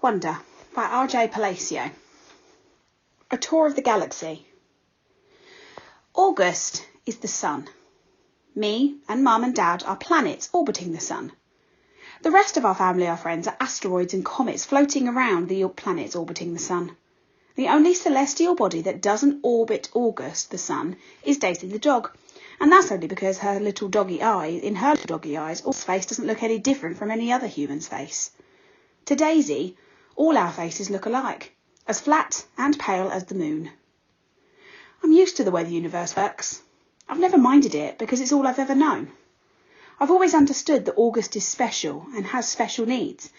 Wonder by R.J. Palacio. A tour of the galaxy. August is the sun. Me and Mum and Dad are planets orbiting the sun. The rest of our family are friends are asteroids and comets floating around the planets orbiting the sun. The only celestial body that doesn't orbit August, the sun, is Daisy the dog. And that's only because in her little doggy eyes, August's face doesn't look any different from any other human's face. To Daisy, all our faces look alike, as flat and pale as the moon. I'm used to the way the universe works. I've never minded it because it's all I've ever known. I've always understood that August is special and has special needs.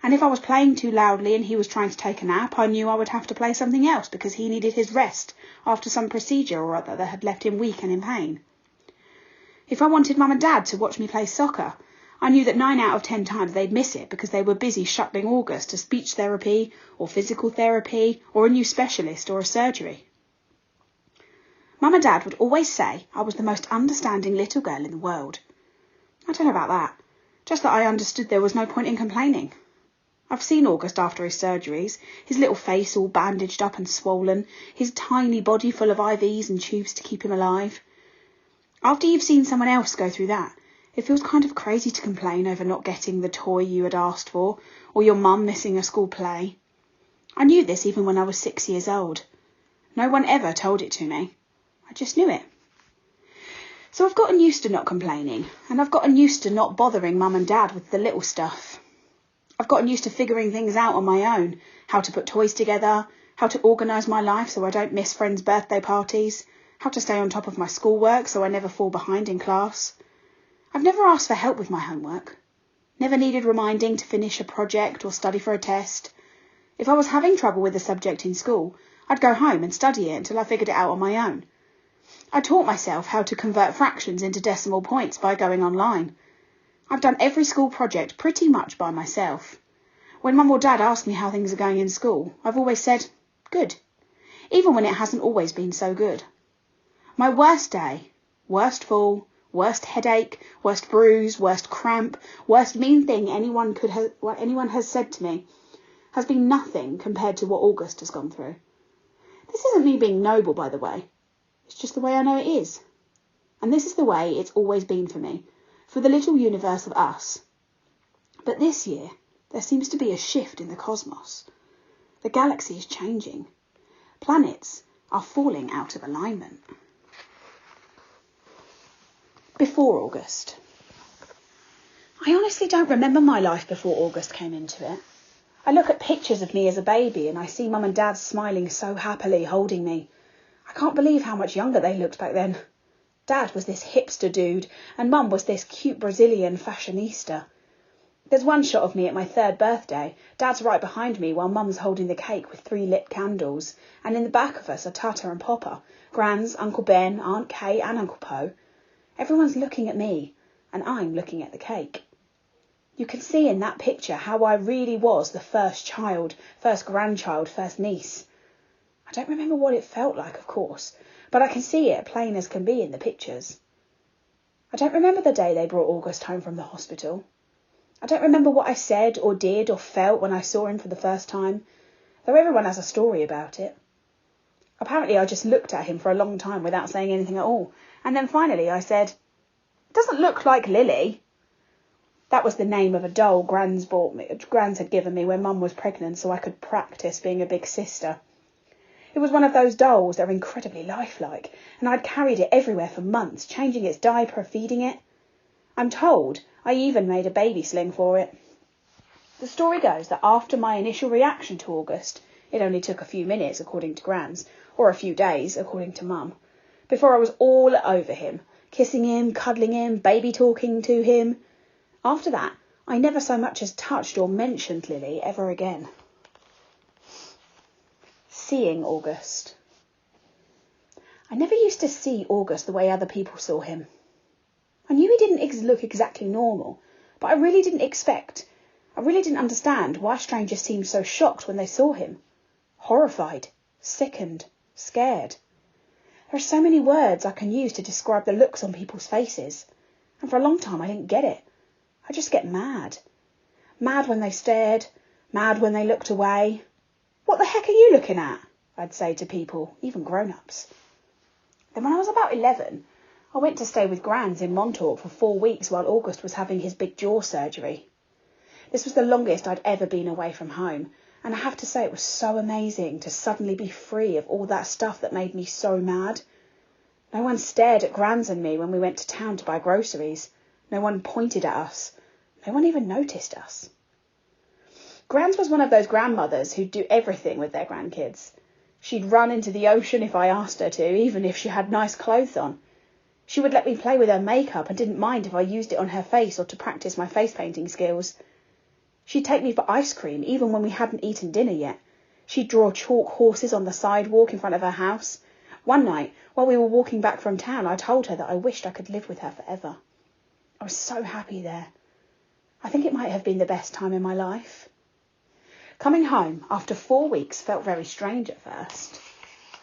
And if I was playing too loudly and he was trying to take a nap, I knew I would have to play something else because he needed his rest after some procedure or other that had left him weak and in pain. If I wanted Mum and Dad to watch me play soccer, I knew that 9 out of 10 times they'd miss it because they were busy shuttling August to speech therapy or physical therapy or a new specialist or a surgery. Mum and Dad would always say I was the most understanding little girl in the world. I don't know about that, just that I understood there was no point in complaining. I've seen August after his surgeries, his little face all bandaged up and swollen, his tiny body full of IVs and tubes to keep him alive. After you've seen someone else go through that, it feels kind of crazy to complain over not getting the toy you had asked for, or your mum missing a school play. I knew this even when I was 6 years old. No one ever told it to me. I just knew it. So I've gotten used to not complaining, and I've gotten used to not bothering Mum and Dad with the little stuff. I've gotten used to figuring things out on my own, how to put toys together, how to organise my life so I don't miss friends' birthday parties, how to stay on top of my schoolwork so I never fall behind in class. I've never asked for help with my homework, never needed reminding to finish a project or study for a test. If I was having trouble with a subject in school, I'd go home and study it until I figured it out on my own. I taught myself how to convert fractions into decimal points by going online. I've done every school project pretty much by myself. When Mum or Dad ask me how things are going in school, I've always said, good, even when it hasn't always been so good. My worst day, worst fall, worst headache, worst bruise, worst cramp, worst mean thing anyone has said to me has been nothing compared to what August has gone through. This isn't me being noble, by the way. It's just the way I know it is. And this is the way it's always been for me, for the little universe of us. But this year, there seems to be a shift in the cosmos. The galaxy is changing. Planets are falling out of alignment. Before August. I honestly don't remember my life before August came into it. I look at pictures of me as a baby and I see Mum and Dad smiling so happily, holding me. I can't believe how much younger they looked back then. Dad was this hipster dude and Mum was this cute Brazilian fashionista. There's one shot of me at my 3rd birthday. Dad's right behind me while Mum's holding the cake with 3 lit candles. And in the back of us are Tata and Popper, Grans, Uncle Ben, Aunt Kay and Uncle Poe. Everyone's looking at me, and I'm looking at the cake. You can see in that picture how I really was the first child, first grandchild, first niece. I don't remember what it felt like, of course, but I can see it plain as can be in the pictures. I don't remember the day they brought August home from the hospital. I don't remember what I said or did or felt when I saw him for the first time, though everyone has a story about it. Apparently I just looked at him for a long time without saying anything at all. And then finally I said, "It doesn't look like Lily." That was the name of a doll Grans had given me when Mum was pregnant so I could practice being a big sister. It was one of those dolls that are incredibly lifelike, and I'd carried it everywhere for months, changing its diaper, feeding it. I'm told I even made a baby sling for it. The story goes that after my initial reaction to August, it only took a few minutes according to Grans, or a few days according to Mum, before I was all over him, kissing him, cuddling him, baby talking to him. After that, I never so much as touched or mentioned Lily ever again. Seeing August. I never used to see August the way other people saw him. I knew he didn't look exactly normal, but I really didn't understand why strangers seemed so shocked when they saw him. Horrified, sickened, scared. There are so many words I can use to describe the looks on people's faces, and for a long time I didn't get it. I just get mad. Mad when they stared, Mad when they looked away. What the heck are you looking at? I'd say to people, even grown-ups. Then when I was about 11, I went to stay with Grans in Montauk for 4 weeks while August was having his big jaw surgery. This was the longest I'd ever been away from home, and I have to say it was so amazing to suddenly be free of all that stuff that made me so mad. No one stared at Grans and me when we went to town to buy groceries. No one pointed at us. No one even noticed us. Grans was one of those grandmothers who'd do everything with their grandkids. She'd run into the ocean if I asked her to, even if she had nice clothes on. She would let me play with her makeup and didn't mind if I used it on her face or to practice my face painting skills. She'd take me for ice cream, even when we hadn't eaten dinner yet. She'd draw chalk horses on the sidewalk in front of her house. One night, while we were walking back from town, I told her that I wished I could live with her forever. I was so happy there. I think it might have been the best time in my life. Coming home after 4 weeks felt very strange at first.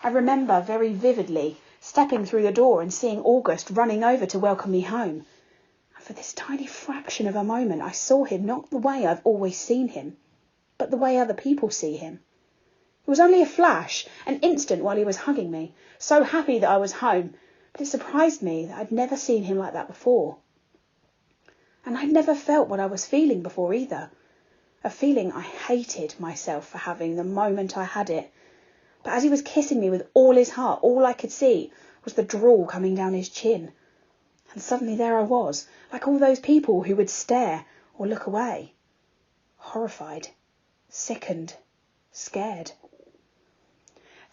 I remember very vividly stepping through the door and seeing August running over to welcome me home. And for this tiny fraction of a moment, I saw him not the way I've always seen him, but the way other people see him. It was only a flash, an instant while he was hugging me, so happy that I was home, but it surprised me that I'd never seen him like that before. And I'd never felt what I was feeling before either. A feeling I hated myself for having the moment I had it. But as he was kissing me with all his heart, all I could see was the drool coming down his chin. And suddenly there I was, like all those people who would stare or look away. Horrified, sickened, scared.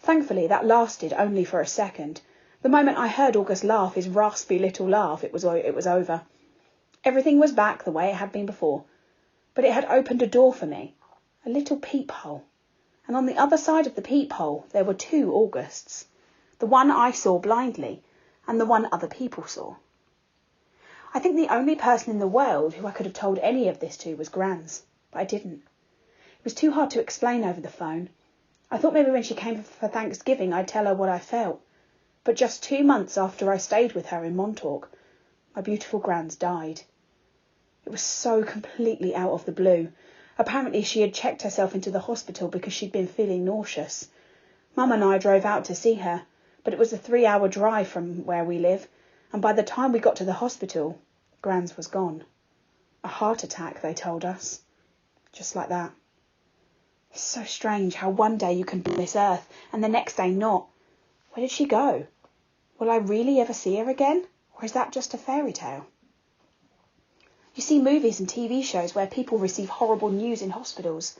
Thankfully, that lasted only for a second. The moment I heard August laugh, his raspy little laugh, it was over. Everything was back the way it had been before. But it had opened a door for me, a little peephole. And on the other side of the peephole there were 2 Augusts, the one I saw blindly and the one other people saw. I think the only person in the world who I could have told any of this to was Grans, but I didn't. It was too hard to explain over the phone. I thought maybe when she came for Thanksgiving I'd tell her what I felt. But just 2 months after I stayed with her in Montauk, my beautiful Grans died. It was so completely out of the blue. Apparently she had checked herself into the hospital because she'd been feeling nauseous. Mum and I drove out to see her, but it was a 3-hour drive from where we live, and by the time we got to the hospital, Grans was gone. A heart attack, they told us. Just like that. It's so strange how one day you can be on this earth and the next day not. Where did she go? Will I really ever see her again? Or is that just a fairy tale? You see movies and TV shows where people receive horrible news in hospitals.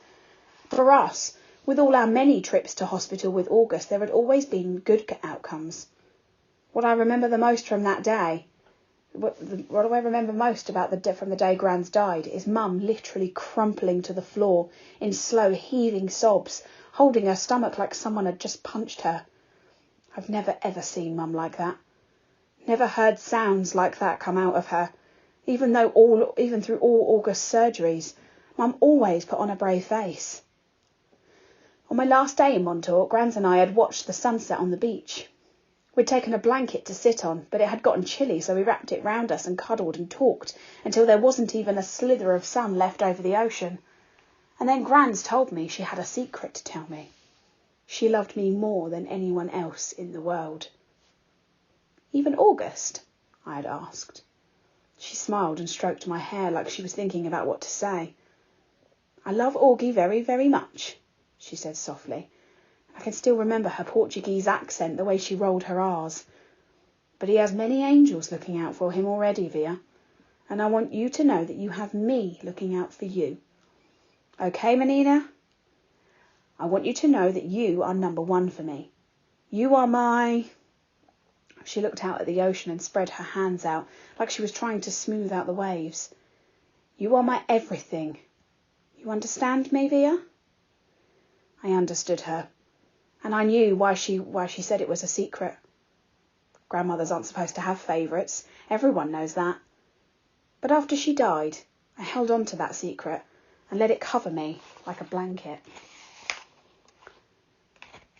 For us, with all our many trips to hospital with August, there had always been good outcomes. What I remember the most from that day, what do I remember most about from the day Grans died, is Mum literally crumpling to the floor in slow heaving sobs, holding her stomach like someone had just punched her. I've never ever seen Mum like that. Never heard sounds like that come out of her. Even through all August's surgeries, Mum always put on a brave face. On my last day in Montauk, Grans and I had watched the sunset on the beach. We'd taken a blanket to sit on, but it had gotten chilly, so we wrapped it round us and cuddled and talked until there wasn't even a slither of sun left over the ocean. And then Grans told me she had a secret to tell me. She loved me more than anyone else in the world. Even August? I had asked. She smiled and stroked my hair like she was thinking about what to say. I love Augie very, very much, she said softly. I can still remember her Portuguese accent, the way she rolled her R's. But he has many angels looking out for him already, Via. And I want you to know that you have me looking out for you. Okay, Menina? I want you to know that you are number 1 for me. You are my... She looked out at the ocean and spread her hands out like she was trying to smooth out the waves. You are my everything. You understand me, Via? I understood her, and I knew why she said it was a secret. Grandmothers aren't supposed to have favourites. Everyone knows that. But after she died, I held on to that secret and let it cover me like a blanket.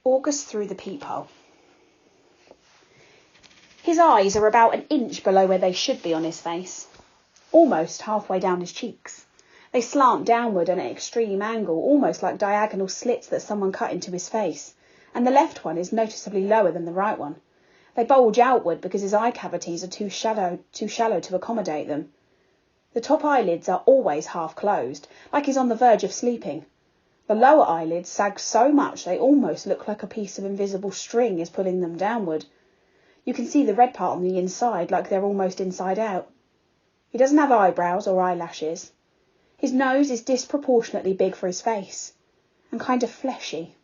August through the peephole. His eyes are about an inch below where they should be on his face, almost halfway down his cheeks. They slant downward at an extreme angle, almost like diagonal slits that someone cut into his face, and the left one is noticeably lower than the right one. They bulge outward because his eye cavities are too shallow to accommodate them. The top eyelids are always half closed, like he's on the verge of sleeping. The lower eyelids sag so much they almost look like a piece of invisible string is pulling them downward. You can see the red part on the inside, like they're almost inside out. He doesn't have eyebrows or eyelashes. His nose is disproportionately big for his face, and kind of fleshy.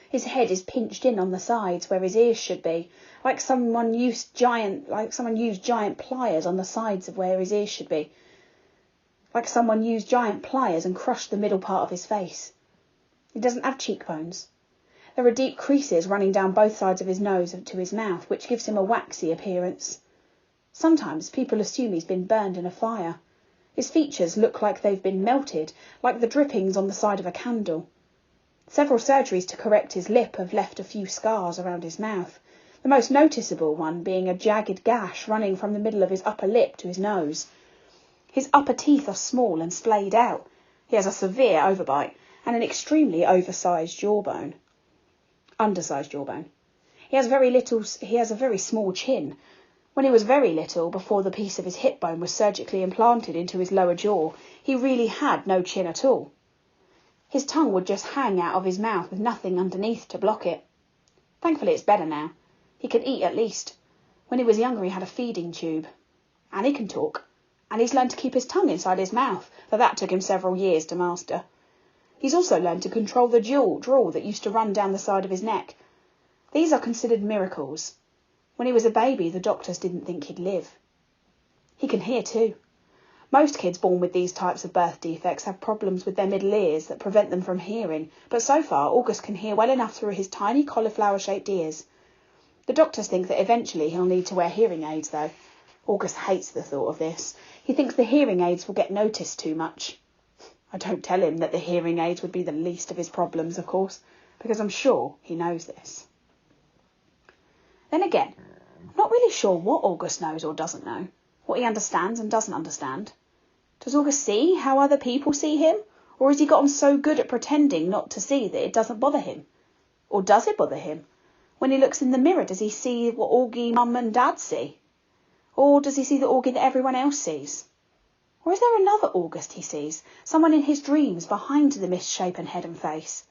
His head is pinched in on the sides where his ears should be, like someone used giant pliers on the sides of where his ears should be. Like someone used giant pliers and crushed the middle part of his face. He doesn't have cheekbones. There are deep creases running down both sides of his nose to his mouth, which gives him a waxy appearance. Sometimes people assume he's been burned in a fire. His features look like they've been melted, like the drippings on the side of a candle. Several surgeries to correct his lip have left a few scars around his mouth, the most noticeable one being a jagged gash running from the middle of his upper lip to his nose. His upper teeth are small and splayed out. He has a severe overbite and an extremely undersized jawbone. He has a very small chin. When he was very little, before the piece of his hip bone was surgically implanted into his lower jaw, he really had no chin at all. His tongue would just hang out of his mouth with nothing underneath to block it. Thankfully it's better now. He can eat at least. When he was younger he had a feeding tube. And he can talk. And he's learned to keep his tongue inside his mouth, though that took him several years to master. He's also learned to control the drawl that used to run down the side of his neck. These are considered miracles. When he was a baby, the doctors didn't think he'd live. He can hear too. Most kids born with these types of birth defects have problems with their middle ears that prevent them from hearing, but so far August can hear well enough through his tiny cauliflower-shaped ears. The doctors think that eventually he'll need to wear hearing aids, though. August hates the thought of this. He thinks the hearing aids will get noticed too much. I don't tell him that the hearing aids would be the least of his problems, of course, because I'm sure he knows this. Then again, I'm not really sure what August knows or doesn't know, what he understands and doesn't understand. Does August see how other people see him, or has he gotten so good at pretending not to see that it doesn't bother him? Or does it bother him? When he looks in the mirror, does he see what Augie, Mum and Dad see? Or does he see the Augie that everyone else sees? Or is there another August he sees, someone in his dreams behind the misshapen head and face?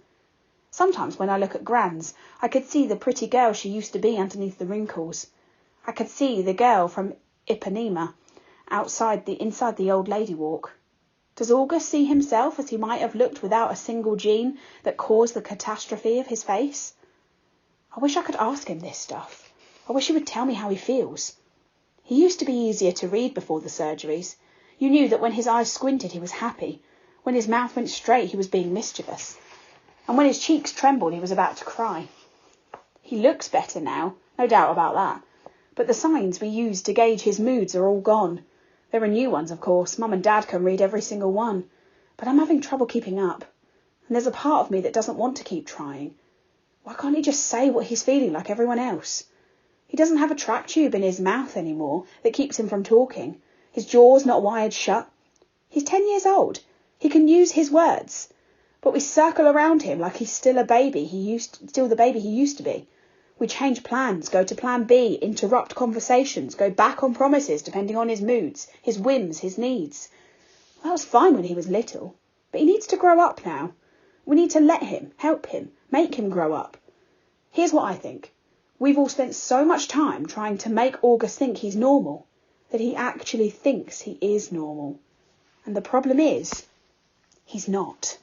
Sometimes when I look at Gran's, I could see the pretty girl she used to be underneath the wrinkles. I could see the girl from Ipanema inside the old lady walk. Does August see himself as he might have looked without a single gene that caused the catastrophe of his face? I wish I could ask him this stuff. I wish he would tell me how he feels. He used to be easier to read before the surgeries. You knew that when his eyes squinted he was happy. When his mouth went straight he was being mischievous. And when his cheeks trembled he was about to cry. He looks better now, no doubt about that. But the signs we used to gauge his moods are all gone. There are new ones, of course. Mum and Dad can read every single one. But I'm having trouble keeping up. And there's a part of me that doesn't want to keep trying. Why can't he just say what he's feeling like everyone else? He doesn't have a track tube in his mouth anymore that keeps him from talking. His jaw's not wired shut. He's 10 years old. He can use his words. But we circle around him like he's still the baby he used to be. We change plans, go to plan B, interrupt conversations, go back on promises depending on his moods, his whims, his needs. Well, that was fine when he was little, but he needs to grow up now. We need to let him, help him, make him grow up. Here's what I think. We've all spent so much time trying to make August think he's normal that he actually thinks he is normal. And the problem is, he's not.